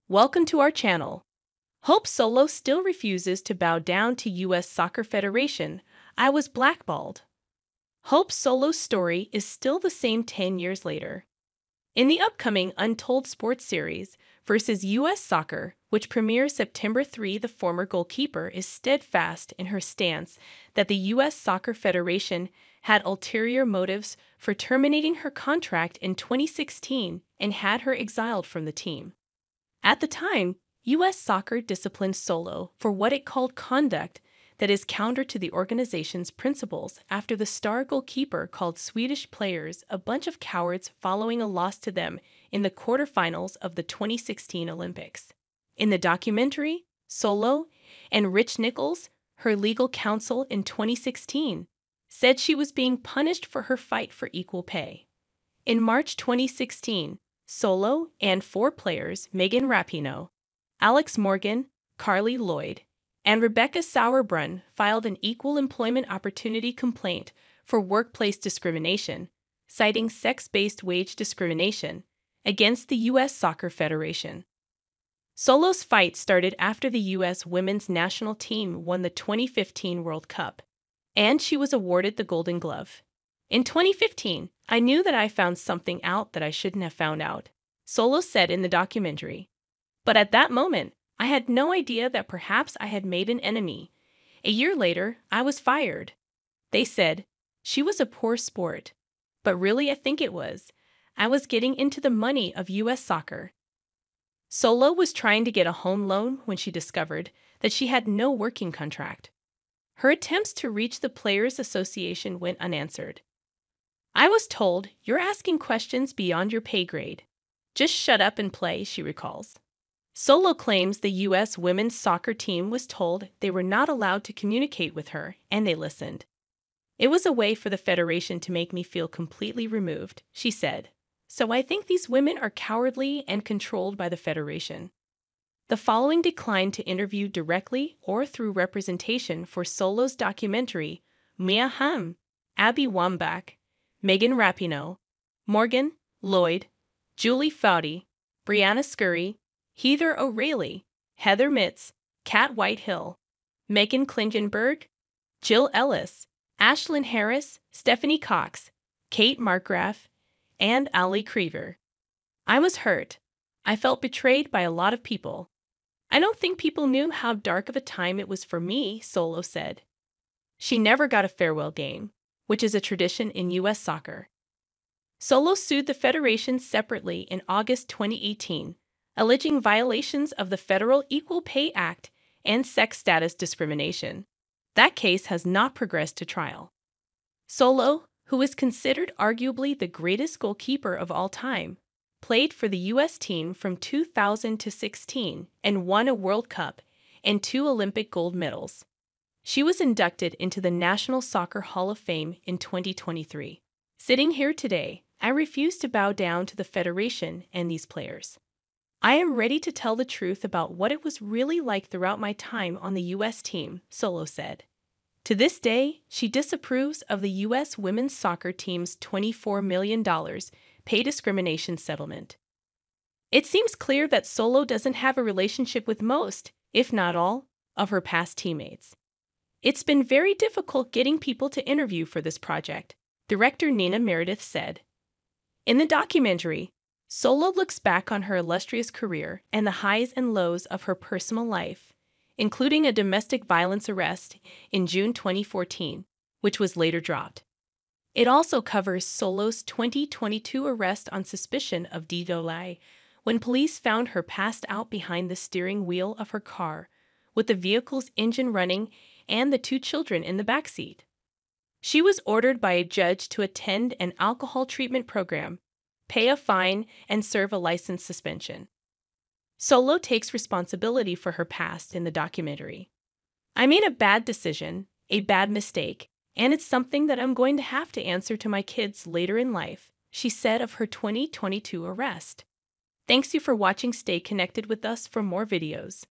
Welcome to our channel. Hope Solo still refuses to bow down to U.S. Soccer Federation. I was blackballed. Hope Solo's story is still the same 10 years later. In the upcoming Untold sports series versus U.S. Soccer, which premieres September 3, the former goalkeeper is steadfast in her stance that the U.S. Soccer Federation had ulterior motives for terminating her contract in 2016 and had her exiled from the team. At the time, U.S. Soccer disciplined Solo for what it called conduct that is counter to the organization's principles after the star goalkeeper called Swedish players a bunch of cowards following a loss to them in the quarterfinals of the 2016 Olympics. In the documentary, Solo and Rich Nichols, her legal counsel in 2016, said she was being punished for her fight for equal pay. In March 2016, Solo and 4 players, Megan Rapinoe, Alex Morgan, Carly Lloyd, and Rebecca Sauerbrunn filed an equal employment opportunity complaint for workplace discrimination, citing sex-based wage discrimination, against the U.S. Soccer Federation. Solo's fight started after the U.S. women's national team won the 2015 World Cup, and she was awarded the Golden Glove. In 2015, I knew that I found something out that I shouldn't have found out, Solo said in the documentary. But at that moment, I had no idea that perhaps I had made an enemy. A year later, I was fired. They said, she was a poor sport. But really, I think it was. I was getting into the money of U.S. soccer. Solo was trying to get a home loan when she discovered that she had no working contract. Her attempts to reach the Players Association went unanswered. I was told, you're asking questions beyond your pay grade. Just shut up and play, she recalls. Solo claims the U.S. women's soccer team was told they were not allowed to communicate with her, and they listened. It was a way for the Federation to make me feel completely removed, she said. So I think these women are cowardly and controlled by the Federation. The following declined to interview directly or through representation for Solo's documentary, Mia Hamm, Abby Wambach, Megan Rapinoe, Morgan, Lloyd, Julie Foudy, Brianna Scurry, Heather O'Reilly, Heather Mitz, Kat Whitehill, Megan Klingenberg, Jill Ellis, Ashlyn Harris, Stephanie Cox, Kate Markgraf, and Ali Creever. I was hurt. I felt betrayed by a lot of people. I don't think people knew how dark of a time it was for me, Solo said. She never got a farewell game, which is a tradition in U.S. soccer. Solo sued the Federation separately in August 2018, alleging violations of the Federal Equal Pay Act and sex status discrimination. That case has not progressed to trial. Solo, who is considered arguably the greatest goalkeeper of all time, played for the U.S. team from 2000 to 16 and won a World Cup and 2 Olympic gold medals. She was inducted into the National Soccer Hall of Fame in 2023. Sitting here today, I refuse to bow down to the Federation and these players. I am ready to tell the truth about what it was really like throughout my time on the U.S. team, Solo said. To this day, she disapproves of the U.S. women's soccer team's $24 million pay discrimination settlement. It seems clear that Solo doesn't have a relationship with most, if not all, of her past teammates. It's been very difficult getting people to interview for this project, director Nina Meredith said. In the documentary, Solo looks back on her illustrious career and the highs and lows of her personal life, including a domestic violence arrest in June 2014, which was later dropped. It also covers Solo's 2022 arrest on suspicion of DUI, when police found her passed out behind the steering wheel of her car, with the vehicle's engine running and the 2 children in the backseat. She was ordered by a judge to attend an alcohol treatment program, pay a fine, and serve a license suspension. Solo takes responsibility for her past in the documentary. I made a bad decision, a bad mistake, and it's something that I'm going to have to answer to my kids later in life, she said of her 2022 arrest. Thanks you for watching. Stay connected with us for more videos.